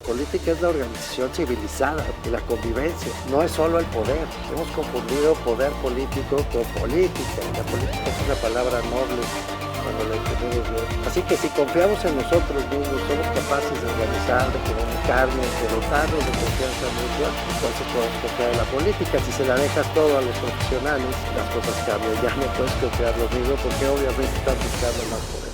política es la organización civilizada y la convivencia, no es solo el poder. Hemos confundido poder político con política. La política es una palabra noble cuando la entendemos bien. Así que si confiamos en nosotros mismos, somos capaces de organizar, de comunicarnos, de dotarnos de confianza mutua, entonces podemos confiar en la política. Si se la dejas todo a los profesionales, las cosas cambian. Ya no puedes confiar lo mismo porque obviamente están buscando más poder.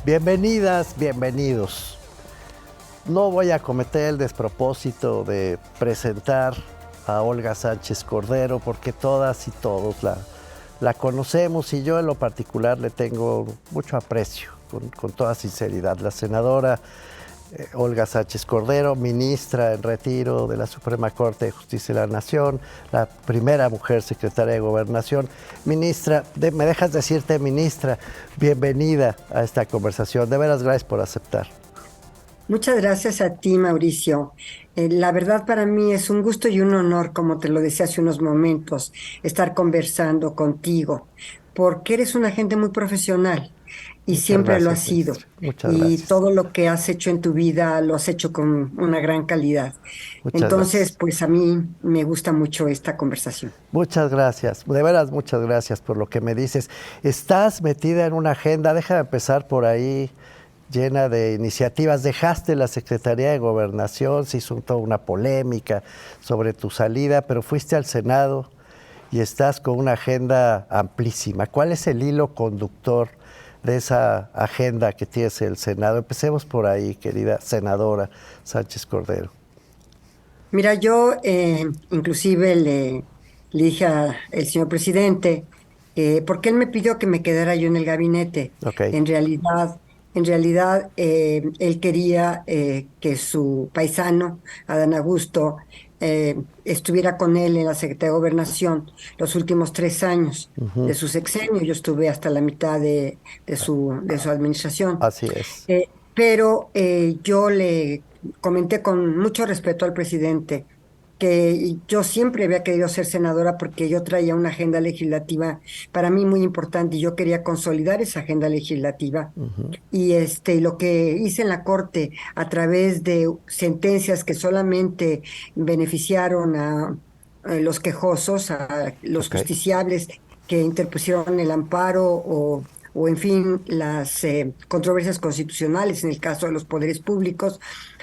Bienvenidas, bienvenidos. No voy a cometer el despropósito de presentar a Olga Sánchez Cordero porque todas y todos la conocemos y yo en lo particular le tengo mucho aprecio, con toda sinceridad. La senadora Olga Sánchez Cordero, ministra en retiro de la Suprema Corte de Justicia de la Nación, la primera mujer secretaria de Gobernación. Ministra, me dejas decirte, ministra, bienvenida a esta conversación. De veras, gracias por aceptar. Muchas gracias a ti, Mauricio. La verdad para mí es un gusto y un honor, como te lo decía hace unos momentos, estar conversando contigo, porque eres una gente muy profesional. Y Muchas siempre gracias, lo has sido. ministra. Muchas Y gracias. todo lo que has hecho en tu vida lo has hecho con una gran calidad. Muchas Entonces, gracias. pues a mí me gusta mucho esta conversación. Muchas gracias, de veras muchas gracias por lo que me dices. Estás metida en una agenda, déjame empezar por ahí, llena de iniciativas. Dejaste la Secretaría de Gobernación, se hizo toda una polémica sobre tu salida, pero fuiste al Senado y estás con una agenda amplísima. ¿Cuál es el hilo conductor de esa agenda que tienes en el Senado? Empecemos por ahí, querida senadora Sánchez Cordero. Mira, yo inclusive le dije al señor presidente, porque él me pidió que me quedara yo en el gabinete. Ok. En realidad, él quería que su paisano, Adán Augusto, estuviera con él en la Secretaría de Gobernación los últimos 3 años de su sexenio. Yo estuve hasta la mitad de su administración. Así es. Pero yo le comenté con mucho respeto al presidente que yo siempre había querido ser senadora porque yo traía una agenda legislativa para mí muy importante y yo quería consolidar esa agenda legislativa. Y lo que hice en la Corte a través de sentencias que solamente beneficiaron a los quejosos, a los Ok. justiciables que interpusieron el amparo o en fin, las controversias constitucionales en el caso de los poderes públicos.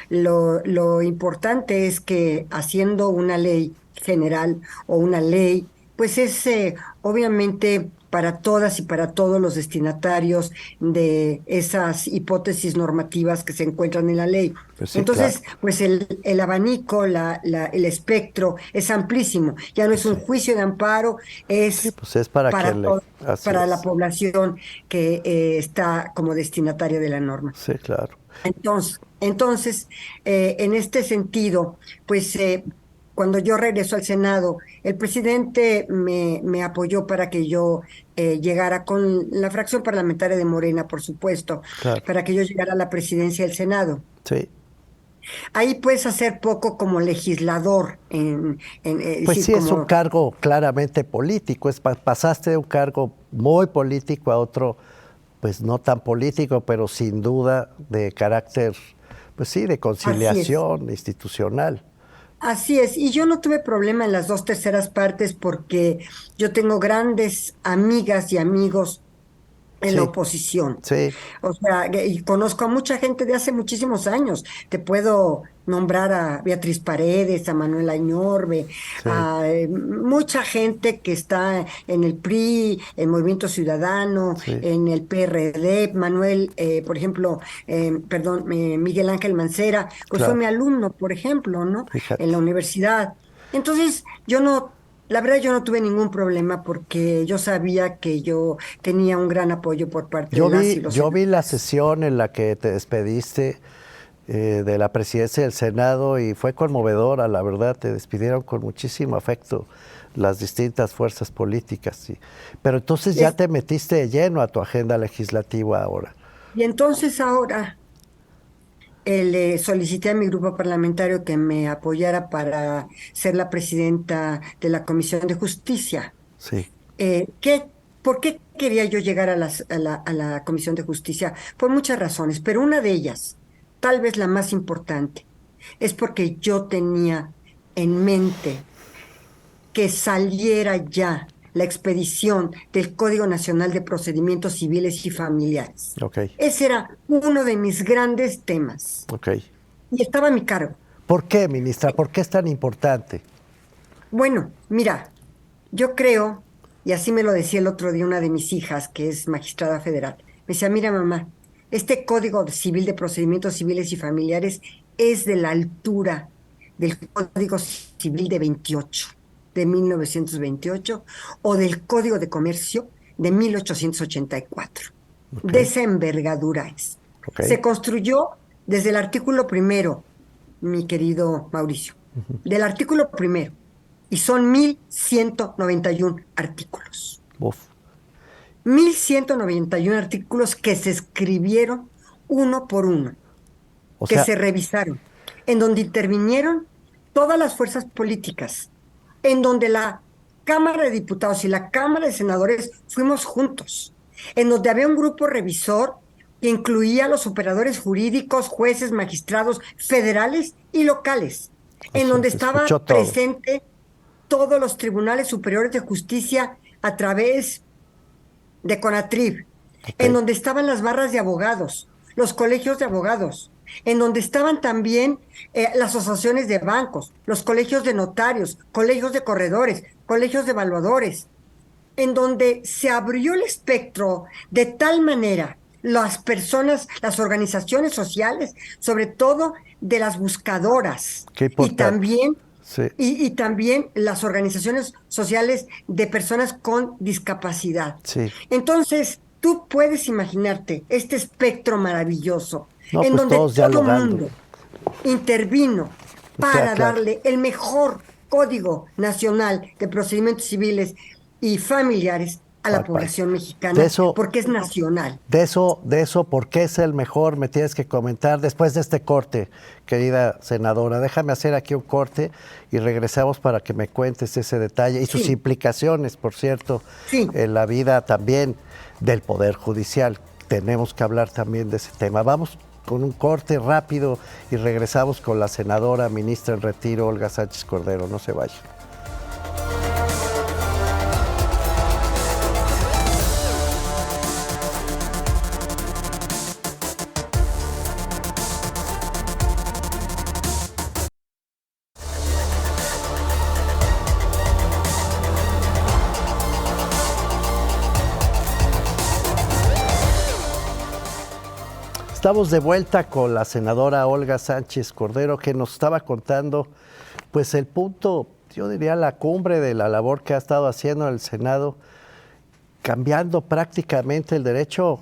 Lo importante es que haciendo una ley general o una ley, pues es obviamente para todas y para todos los destinatarios de esas hipótesis normativas que se encuentran en la ley. Pues sí, claro. Entonces, pues el abanico, el espectro es amplísimo. Ya no es un juicio de amparo, Sí, es pues es para para quien le... todo, Así para la es. población que está como destinataria de la norma. Sí, claro. Entonces, en este sentido, pues cuando yo regreso al Senado, el presidente me apoyó para que yo llegara con la fracción parlamentaria de Morena, por supuesto, Claro. para que yo llegara a la presidencia del Senado. Sí. Ahí puedes hacer poco como legislador, Pues decir, sí, es un como cargo claramente político. Pasaste de un cargo muy político a otro, pues no tan político, pero sin duda de carácter, pues sí, de así es. conciliación institucional. Así es, y yo no tuve problema en las 2/3 partes porque yo tengo grandes amigas y amigos en la Sí, oposición. sí, O sea, y conozco a mucha gente de hace muchísimos años. Te puedo nombrar a Beatriz Paredes, a Manuel Añorbe, sí, a mucha gente que está en el PRI, en Movimiento Ciudadano, sí, en el PRD. Manuel, por ejemplo, perdón, Miguel Ángel Mancera, pues fue claro. mi alumno, por ejemplo, ¿no? En la Fíjate. universidad. Entonces, yo no. La verdad, yo no tuve ningún problema porque yo sabía que yo tenía un gran apoyo por parte de las y los Yo vi la senadores. sesión en la que te despediste de la presidencia del Senado y fue conmovedora, la verdad. Te despidieron con muchísimo afecto las distintas fuerzas políticas. Sí. Pero entonces ya Es- te metiste de lleno a tu agenda legislativa ahora. y entonces ahora le solicité a mi grupo parlamentario que me apoyara para ser la presidenta de la Comisión de Justicia. Sí, ¿Por qué quería yo llegar a la Comisión de Justicia? Por muchas razones, pero una de ellas, tal vez la más importante, es porque yo tenía en mente que saliera ya la expedición del Código Nacional de Procedimientos Civiles y Familiares. Ok, Ese era uno de mis grandes temas ok. y estaba a mi cargo. ¿Por qué, ministra? ¿Por qué es tan importante? Bueno, mira, yo creo, y así me lo decía el otro día una de mis hijas, que es magistrada federal, me decía, mira mamá, este Código Civil de Procedimientos Civiles y Familiares es de la altura del Código Civil de 1928, o del Código de Comercio de 1884. Ok, De esa envergadura es. ok. Se construyó desde el artículo primero, mi querido Mauricio, del artículo primero, y son 1191 artículos. Uf. 1191 artículos que se escribieron uno por uno, O que sea, se revisaron, en donde intervinieron todas las fuerzas políticas, en donde la Cámara de Diputados y la Cámara de Senadores fuimos juntos, en donde había un grupo revisor que incluía a los operadores jurídicos, jueces, magistrados federales y locales, o en sea, donde se estaba escuchó todo. presente todos los tribunales superiores de justicia a través de CONATRIB, Ok, en donde estaban las barras de abogados, los colegios de abogados, en donde estaban también las asociaciones de bancos, los colegios de notarios, colegios de corredores, colegios de evaluadores, en donde se abrió el espectro de tal manera las personas, las organizaciones sociales, sobre todo de las buscadoras, qué y importante. también Sí, y también las organizaciones sociales de personas con discapacidad. sí. Entonces, tú puedes imaginarte este espectro maravilloso No, en pues donde todos todo dialogando. mundo intervino Me queda para claro. darle el mejor Código Nacional de Procedimientos Civiles y Familiares a la Al país. población De mexicana, eso, porque es nacional. ¿por qué es el mejor? Me tienes que comentar después de este corte, querida senadora. Déjame hacer aquí un corte y regresamos para que me cuentes ese detalle y sus Sí, implicaciones, por cierto, sí. en la vida también del Poder Judicial. Tenemos que hablar también de ese tema. Vamos con un corte rápido y regresamos con la senadora, ministra en retiro, Olga Sánchez Cordero. No se vaya. Estamos de vuelta con la senadora Olga Sánchez Cordero, que nos estaba contando, pues el punto, yo diría la cumbre de la labor que ha estado haciendo el Senado, cambiando prácticamente el derecho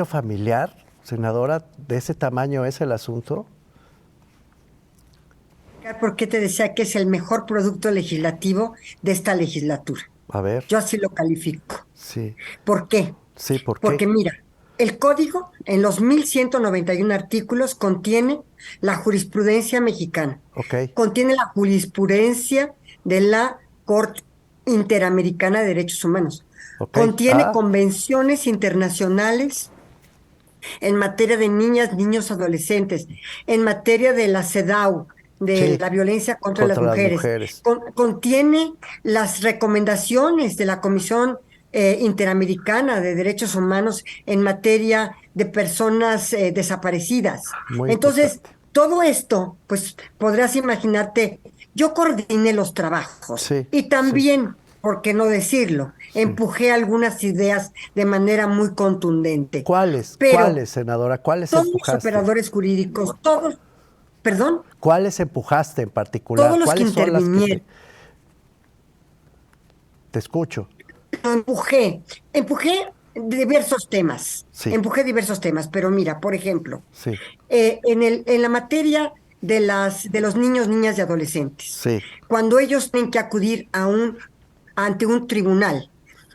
familiar. Senadora, ¿de ese tamaño es el asunto? ¿Por qué te decía que es el mejor producto legislativo de esta legislatura? A ver, Yo así lo califico. sí, ¿Por qué? sí, ¿por qué? Porque mira, el código en los 1191 artículos contiene la jurisprudencia mexicana, Ok, contiene la jurisprudencia de la Corte Interamericana de Derechos Humanos, ok, contiene convenciones internacionales en materia de niñas, niños, adolescentes, en materia de la CEDAW, de sí, la violencia contra las contra las mujeres, mujeres. contiene las recomendaciones de la Comisión Interamericana de Derechos Humanos en materia de personas desaparecidas. Muy Entonces, importante. todo esto, pues podrás imaginarte, yo coordiné los trabajos Sí, y sí, también, ¿por qué no decirlo? sí. Empujé algunas ideas de manera muy contundente. ¿Cuáles? Pero ¿Cuáles, senadora? ¿Cuáles todos los empujaste? operadores jurídicos, todos, perdón, ¿Cuáles empujaste en todos particular? los que ¿Cuáles son las que intervinieron, te escucho? empujé Sí, empujé diversos temas, pero mira, por ejemplo, sí, en la materia de los niños, niñas y adolescentes, sí. cuando ellos tienen que acudir ante un tribunal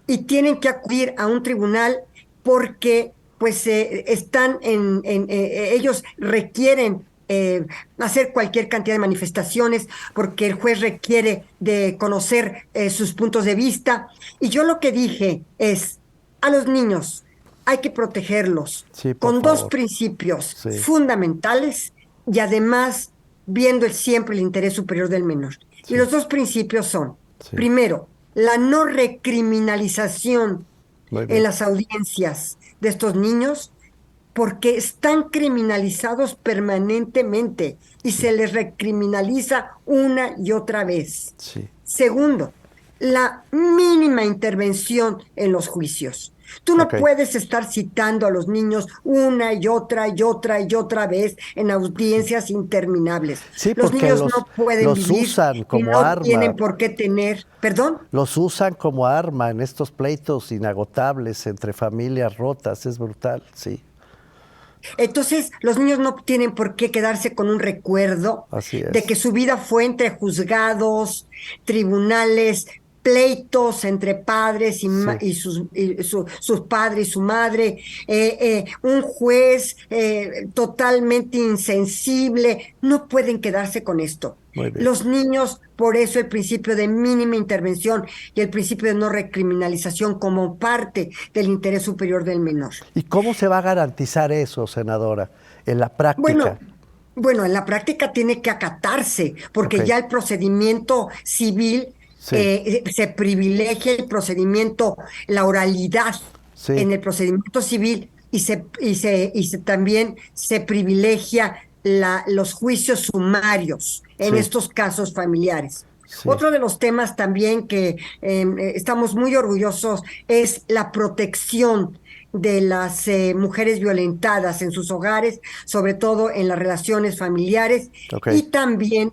y tienen que acudir a un tribunal porque pues ellos requieren hacer cualquier cantidad de manifestaciones porque el juez requiere de conocer sus puntos de vista. Y yo lo que dije es, a los niños hay que protegerlos Sí, por con dos favor. principios Sí, fundamentales y además viendo siempre el interés superior del menor. Y sí, los dos principios son, sí. primero, la no recriminalización Muy en bien. las audiencias de estos niños porque están criminalizados permanentemente y Sí, se les recriminaliza una y otra vez. sí. Segundo, la mínima intervención en los juicios. Tú Ok. no puedes estar citando a los niños una y otra y otra y otra vez en Sí. audiencias interminables. Sí, Los porque niños no pueden los vivir usan y como no tienen arma. por qué tener, perdón. Los usan como arma en estos pleitos inagotables entre familias rotas. Es brutal, sí. Entonces, los niños no tienen por qué quedarse con un recuerdo Así de que es. su vida fue entre juzgados, tribunales, pleitos entre padres Sí, sus padres y su madre, un juez totalmente insensible. No pueden quedarse con esto. muy bien. Los niños, por eso el principio de mínima intervención y el principio de no recriminalización como parte del interés superior del menor. ¿Y cómo se va a garantizar eso, senadora, en la práctica? Bueno, bueno, en la práctica tiene que acatarse, Ok, porque ya el procedimiento civil sí, se privilegia el procedimiento, la oralidad sí, en el procedimiento civil y también se privilegia los juicios sumarios en sí, estos casos familiares. sí. Otro de los temas también que estamos muy orgullosos es la protección de las mujeres violentadas en sus hogares, sobre todo en las relaciones familiares, Ok, y también,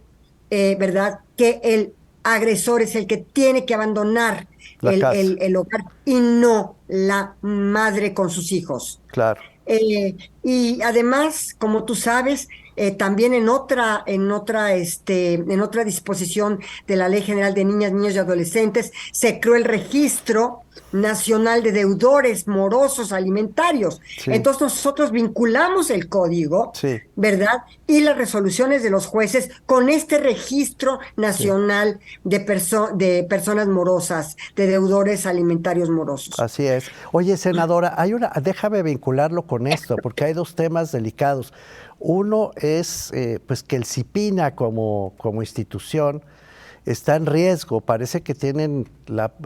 ¿verdad?, que el agresor es el que tiene que abandonar la casa, el hogar y no la madre con sus hijos. claro. Y además, como tú sabes, también en otra disposición de la Ley General de Niñas, Niños y Adolescentes, se creó el Registro Nacional de Deudores Morosos Alimentarios. Sí, Entonces nosotros vinculamos el código, sí, ¿verdad? Y las resoluciones de los jueces con este Registro sí. Nacional de Personas Morosas, de Deudores Alimentarios Morosos. Así es. Oye, senadora, déjame vincularlo con esto, porque hay dos temas delicados. Uno es pues que el CIPINA como institución está en riesgo, parece que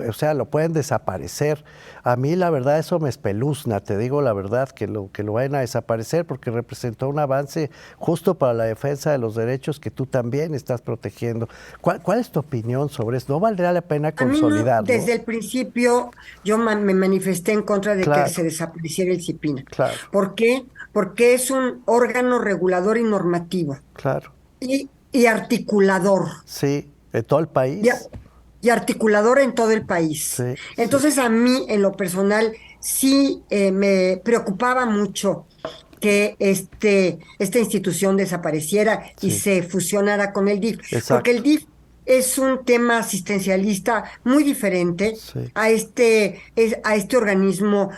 o sea, lo pueden desaparecer. A mí la verdad eso me espeluzna, te digo la verdad, que lo vayan a desaparecer porque representó un avance justo para la defensa de los derechos que tú también estás protegiendo. ¿Cuál es tu opinión sobre esto? ¿No valdría la pena A mí no, consolidarlo? desde el principio yo me manifesté en contra de que se Claro, desapareciera el CIPINA. claro, ¿Por qué? Porque es un órgano regulador y normativo claro. y articulador. Sí, de todo el Y, a- país. y articulador en todo el país. Sí, sí, Entonces a mí, en lo personal, sí me preocupaba mucho que esta institución desapareciera y sí, se fusionara con el DIF, porque el exacto. DIF es un tema asistencialista muy diferente Sí, a este organismo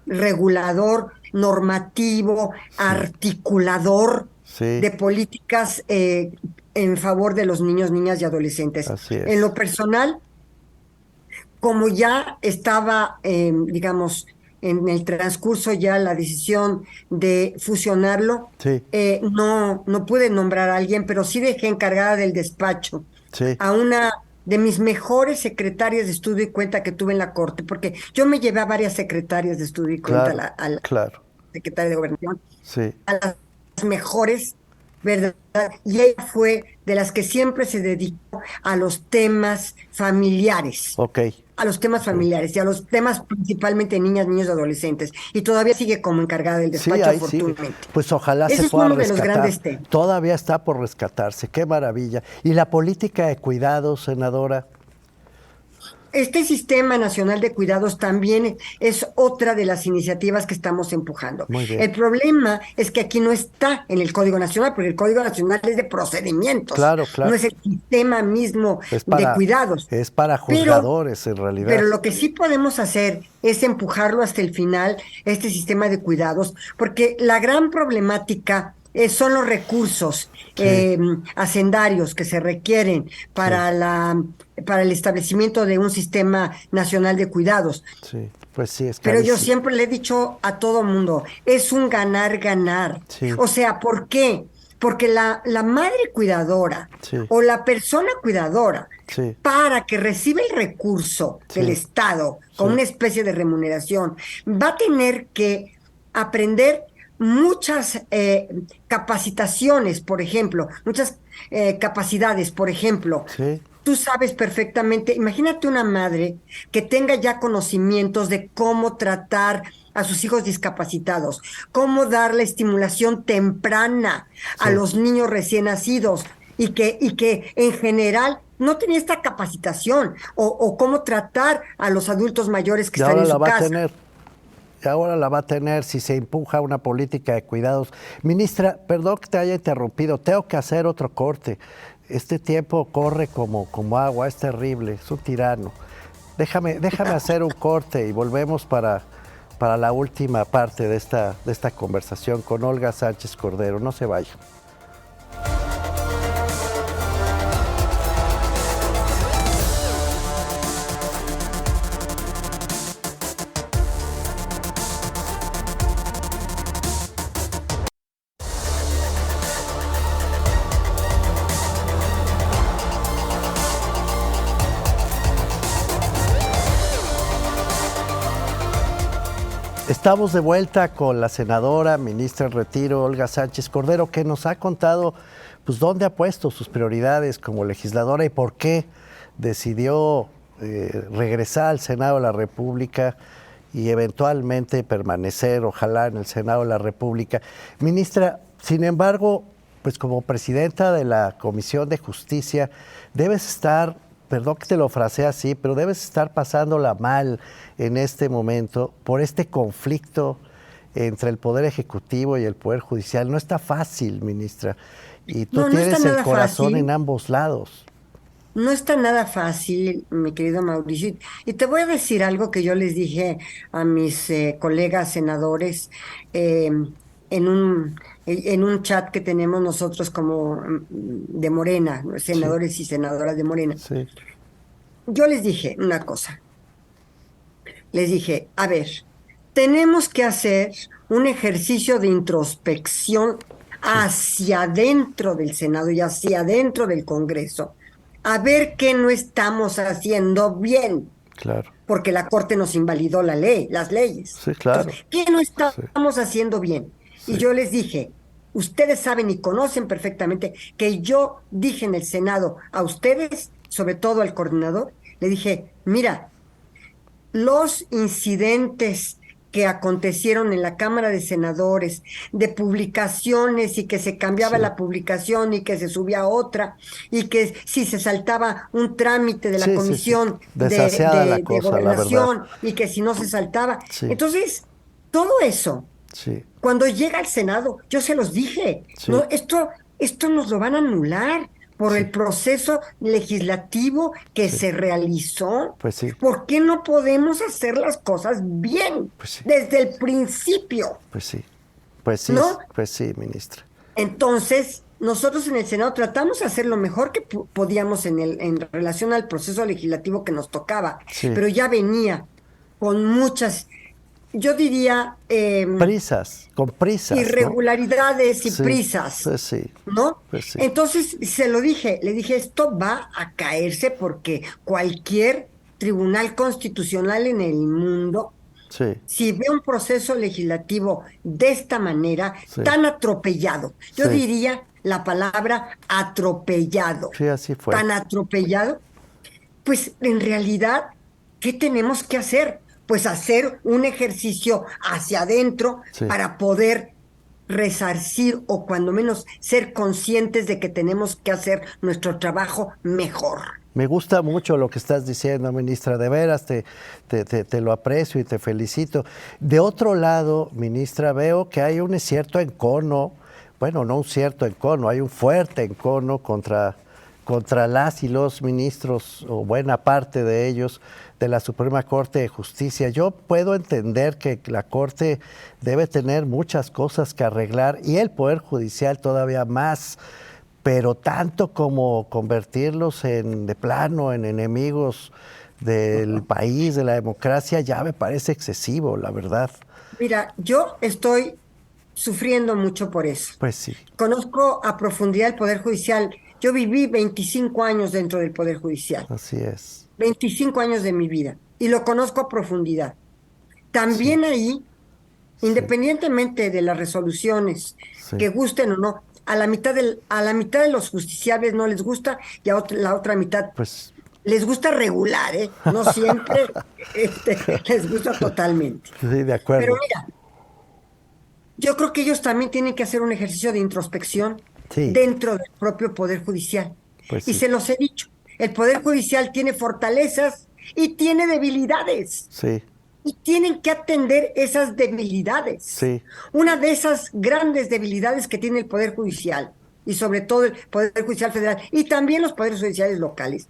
regulador, normativo, sí, articulador sí, de políticas en favor de los niños, niñas y adolescentes. así En es. lo personal, como ya estaba, digamos, en el transcurso ya la decisión de fusionarlo, Sí, no pude nombrar a alguien, pero sí dejé encargada del despacho sí, a una de mis mejores secretarias de estudio y cuenta que tuve en la corte, porque yo me llevé a varias secretarias de estudio y cuenta claro, a la claro. secretaria de Gobernación, Sí, a las mejores, ¿verdad? Y ella fue de las que siempre se dedicó a los temas familiares, ok, a los temas ok. familiares y a los temas principalmente de niñas, niños y adolescentes. Y todavía sigue como encargada del Sí, despacho, ahí sigue. afortunadamente. Pues ojalá se Ese es pueda uno de los rescatar. grandes temas. Todavía está por rescatarse. Qué maravilla. ¿Y la política de cuidado, senadora? Este Sistema Nacional de Cuidados también es otra de las iniciativas que estamos empujando. Muy bien. El problema es que aquí no está en el Código Nacional, porque el Código Nacional es de procedimientos, Claro, no claro. es el sistema mismo Es de para, cuidados. es para Pero juzgadores en realidad. Pero lo que sí podemos hacer es empujarlo hasta el final, este sistema de cuidados, porque la gran problemática son los recursos Sí. hacendarios que se requieren para para el establecimiento de un sistema nacional de cuidados. Sí, pues sí, es Pero yo carísimo. siempre le he dicho a todo mundo, es un ganar-ganar. Sí, O sea, ¿por qué? Porque la madre cuidadora sí, o la persona cuidadora, sí, para que reciba el recurso del sí, Estado con sí, una especie de remuneración, va a tener que aprender muchas capacitaciones, por ejemplo, muchas capacidades, por ejemplo. sí, Tú sabes perfectamente, imagínate una madre que tenga ya conocimientos de cómo tratar a sus hijos discapacitados, cómo dar la estimulación temprana a sí. los niños recién nacidos y que en general no tenía esta capacitación o cómo tratar a los adultos mayores que Y están ahora en la su va a casa. tener. Y ahora la va a tener si se empuja una política de cuidados. Ministra, perdón que te haya interrumpido, tengo que hacer otro corte. Este tiempo corre como agua, es terrible, es un tirano. Déjame hacer un corte y volvemos para la última parte de esta conversación con Olga Sánchez Cordero. No se vaya. Estamos de vuelta con la senadora, ministra en retiro, Olga Sánchez Cordero, que nos ha contado pues dónde ha puesto sus prioridades como legisladora y por qué decidió regresar al Senado de la República y eventualmente permanecer, ojalá, en el Senado de la República. Ministra, sin embargo, pues como presidenta de la Comisión de Justicia, debes estar, perdón que te lo frasee así, pero debes estar pasándola mal en este momento por este conflicto entre el Poder Ejecutivo y el Poder Judicial. No está fácil, ministra, y tú No, no está tienes el nada corazón en fácil. ambos lados. No está nada fácil, mi querido Mauricio. Y te voy a decir algo que yo les dije a mis colegas senadores eh, en un chat que tenemos nosotros como de Morena, ¿no? Sí, Senadores y senadoras de Morena. sí, Yo les dije una cosa. Les dije, a ver, tenemos que hacer un ejercicio de introspección sí, hacia adentro del Senado y hacia adentro del Congreso, a ver qué no estamos haciendo bien, claro. porque la Corte nos invalidó la ley, las leyes. Sí, claro. Entonces, ¿qué no Sí, estamos haciendo bien? sí, Y yo les dije, ustedes saben y conocen perfectamente que yo dije en el Senado a ustedes, sobre todo al coordinador, le dije, mira, los incidentes que acontecieron en la Cámara de Senadores, de publicaciones y que se cambiaba sí. la publicación y que se subía otra, y que si se saltaba un trámite de la Sí, sí, sí. Comisión Desaseada la de cosa, la verdad. Gobernación y que si no se saltaba. Sí, Entonces, todo eso, sí, cuando llega al Senado, yo se los dije, no, sí, esto nos lo van a anular por sí, el proceso legislativo que sí. se realizó. Pues sí, ¿Por qué no podemos hacer las cosas bien pues sí, desde el principio? pues sí. Pues sí, ¿No? pues sí, ministra. Entonces, nosotros en el Senado tratamos de hacer lo mejor que podíamos en relación al proceso legislativo que nos tocaba, Sí. pero ya venía con muchas, yo diría, Con prisas, ¿no? irregularidades y Sí, prisas, pues sí, ¿no? pues sí, Entonces se lo dije, le dije, esto va a caerse porque cualquier tribunal constitucional en el mundo, sí, si ve un proceso legislativo de esta manera, sí, tan atropellado, yo sí, diría la palabra atropellado, sí, así fue. tan atropellado, pues en realidad, ¿qué tenemos que hacer? Pues hacer un ejercicio hacia adentro Sí. para poder resarcir o cuando menos ser conscientes de que tenemos que hacer nuestro trabajo mejor. Me gusta mucho lo que estás diciendo, ministra, de veras, te lo aprecio y te felicito. De otro lado, ministra, veo que hay un cierto encono, bueno, no un cierto encono, hay un fuerte encono contra contra las y los ministros, o buena parte de ellos, de la Suprema Corte de Justicia. Yo puedo entender que la Corte debe tener muchas cosas que arreglar y el Poder Judicial todavía más, pero tanto como convertirlos de plano en enemigos del país, de la democracia, ya me parece excesivo, la verdad. Mira, yo estoy sufriendo mucho por eso. Pues sí. Conozco a profundidad el Poder Judicial. Yo viví 25 años dentro del Poder Judicial, Así es. 25 años de mi vida, y lo conozco a profundidad. También Sí. ahí, independientemente de las resoluciones, Sí. que gusten o no, a la mitad de los justiciables no les gusta y la otra mitad Pues les gusta regular, ¿eh? No siempre les gusta totalmente. sí, de Pero acuerdo. mira, yo creo que ellos también tienen que hacer un ejercicio de introspección Sí, dentro del propio Poder Judicial. pues Y sí. se los he dicho, el Poder Judicial tiene fortalezas y tiene debilidades. Sí, Y tienen que atender esas debilidades. sí, Una de esas grandes debilidades que tiene el Poder Judicial, y sobre todo el Poder Judicial Federal, y también los poderes judiciales locales,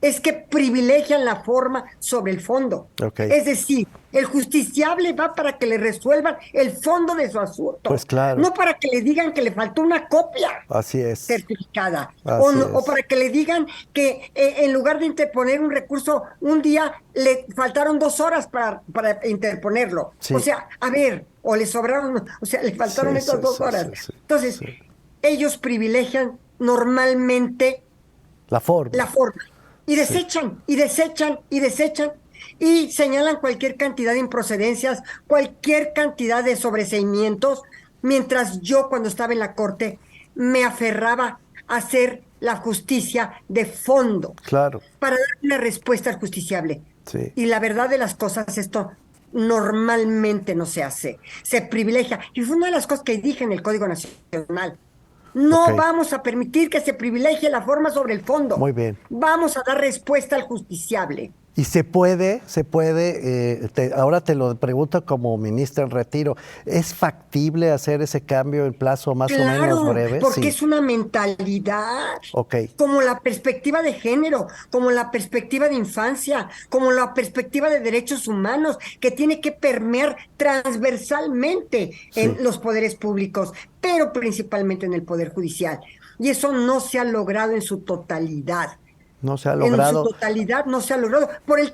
es que privilegian la forma sobre el fondo. ok. Es decir, el justiciable va para que le resuelvan el fondo de su asunto, Pues claro. no para que le digan que le faltó una copia Así es. certificada, Así o es. para que le digan que en lugar de interponer un recurso un día, le faltaron 2 horas para interponerlo. Sí. O sea, a ver, o le sobraron, o sea, le faltaron Sí, esas sí, 2 horas. sí, sí, Entonces, sí. ellos privilegian normalmente La forma. la forma. Y Sí. desechan, y desechan, y desechan, y señalan cualquier cantidad de improcedencias, cualquier cantidad de sobreseimientos, mientras yo cuando estaba en la corte me aferraba a hacer la justicia de fondo Claro. para dar una respuesta al justiciable. Sí. Y la verdad de las cosas, esto normalmente no se hace, se privilegia. Y fue una de las cosas que dije en el Código Nacional. No Ok. vamos a permitir que se privilegie la forma sobre el fondo. Muy bien. Vamos a dar respuesta al justiciable. Y ahora te lo pregunto como ministra en retiro, ¿es factible hacer ese cambio en plazo más o menos Claro, breve? porque Sí. es una mentalidad. Ok. Como la perspectiva de género, como la perspectiva de infancia, como la perspectiva de derechos humanos, que tiene que permear transversalmente en Sí. los poderes públicos, pero principalmente en el Poder Judicial. Y eso no se ha logrado en su totalidad. No se ha En su logrado. totalidad no se ha logrado por el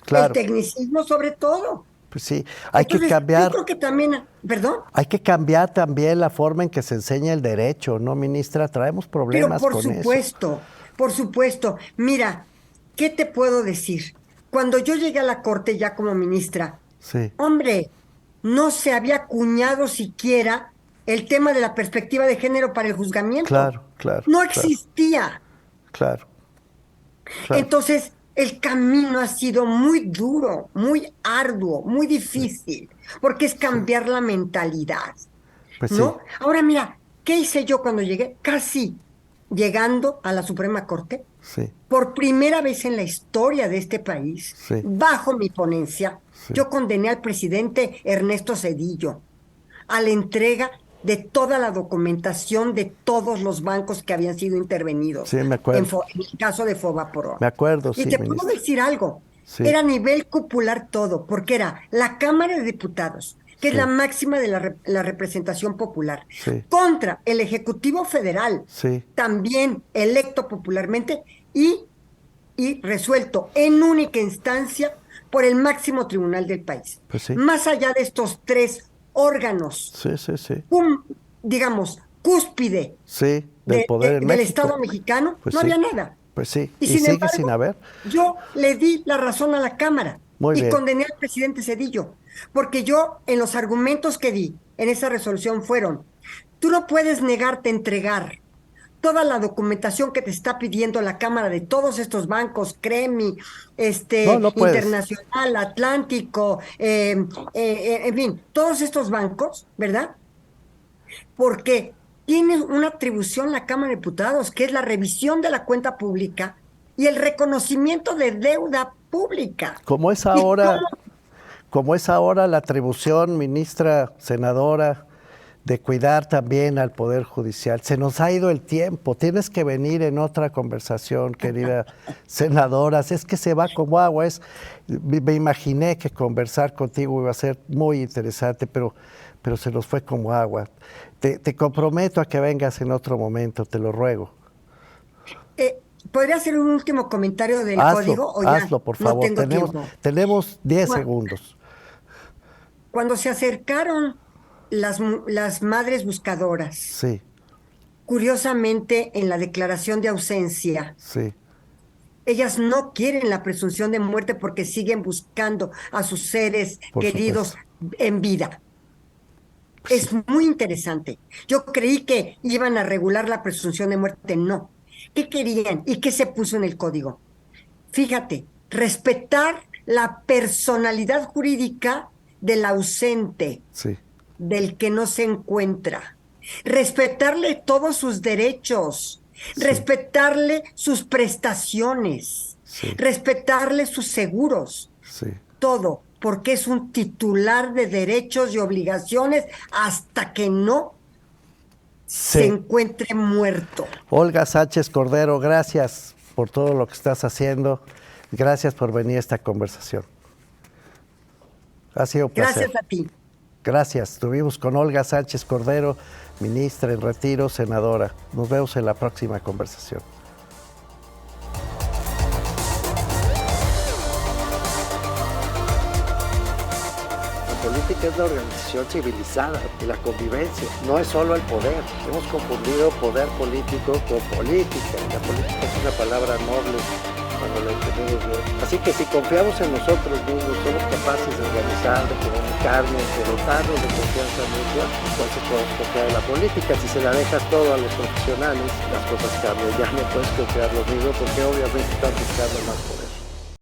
Claro. tecnicismo sobre todo. Pues sí, hay que Entonces, yo cambiar. creo que también, perdón, Hay que cambiar también la forma en que se enseña el derecho, ¿no, ministra? Traemos pero problemas con eso. por supuesto. Mira, ¿qué te puedo decir? Cuando yo llegué a la corte ya como ministra, Sí, hombre, no se había acuñado siquiera el tema de la perspectiva de género para el juzgamiento. claro, claro. No claro, existía. Claro, claro. Entonces, el camino ha sido muy duro, muy arduo, muy difícil, porque es cambiar la mentalidad, Pues sí, ¿no? Ahora mira, ¿qué hice yo cuando llegué? Casi llegando a la Suprema Corte, sí, por primera vez en la historia de este país, Sí. bajo mi ponencia, Sí. yo condené al presidente Ernesto Zedillo a la entrega de toda la documentación de todos los bancos que habían sido intervenidos Sí, me acuerdo. en el caso de Fobaproa. Me acuerdo, Y sí, te puedo ministra. decir algo, Sí. era a nivel cupular todo, porque era la Cámara de Diputados, que es Sí. la máxima de la representación popular, Sí. contra el Ejecutivo Federal, Sí, también electo popularmente y resuelto en única instancia por el máximo tribunal del país. Pues sí. Más allá de estos tres órganos, sí, sí, sí. digamos, cúspide Sí, del poder en del México. Estado mexicano, Pues no sí. había nada. Pues sí, Y y sin sigue embargo, sin haber. yo le di la razón a la Cámara Muy y bien. condené al presidente Zedillo, porque yo en los argumentos que di en esa resolución fueron, tú no puedes negarte a entregar toda la documentación que te está pidiendo la Cámara de todos estos bancos, CREMI, No puedes. Internacional, Atlántico, en fin, todos estos bancos, ¿verdad? Porque tiene una atribución la Cámara de Diputados, que es la revisión de la cuenta pública y el reconocimiento de deuda pública. Como es ¿Y ahora, cómo? como es ahora la atribución, ministra, senadora, de cuidar también al Poder Judicial. Se nos ha ido el tiempo, tienes que venir en otra conversación, querida senadora. Es que se va como agua. Me imaginé que conversar contigo iba a ser muy interesante, pero se nos fue como agua. Te comprometo a que vengas en otro momento, te lo ruego. ¿Podría hacer un último comentario del código? ¿O hazlo, por favor. No tengo tiempo. Tenemos 10 segundos. Cuando se acercaron las madres buscadoras, sí, curiosamente en la declaración de ausencia, sí, ellas no quieren la presunción de muerte porque siguen buscando a sus seres queridos en vida. Sí. Es muy interesante. Yo creí que iban a regular la presunción de muerte. No. ¿Qué querían y qué se puso en el código? Fíjate, respetar la personalidad jurídica del ausente, sí, del que no se encuentra, respetarle todos sus derechos, sí, respetarle sus prestaciones, sí, respetarle sus seguros, sí, todo, porque es un titular de derechos y obligaciones hasta que no se encuentre muerto. Olga Sánchez Cordero, gracias por todo lo que estás haciendo. Gracias por venir a esta conversación. Ha sido un placer. Gracias a ti. Gracias. Estuvimos con Olga Sánchez Cordero, ministra en retiro, senadora. Nos vemos en la próxima conversación. La política es la organización civilizada y la convivencia, no es solo el poder. Hemos confundido poder político con política. La política es una palabra noble cuando la entendemos bien. Así que si confiamos en nosotros mismos, somos capaces de organizar, de comunicarnos, de dotarnos de confianza mutua, entonces podemos confiar en la política. Si se la dejas todo a los profesionales, las cosas cambian. Ya no puedes confiar lo mismo porque obviamente están buscando más poder.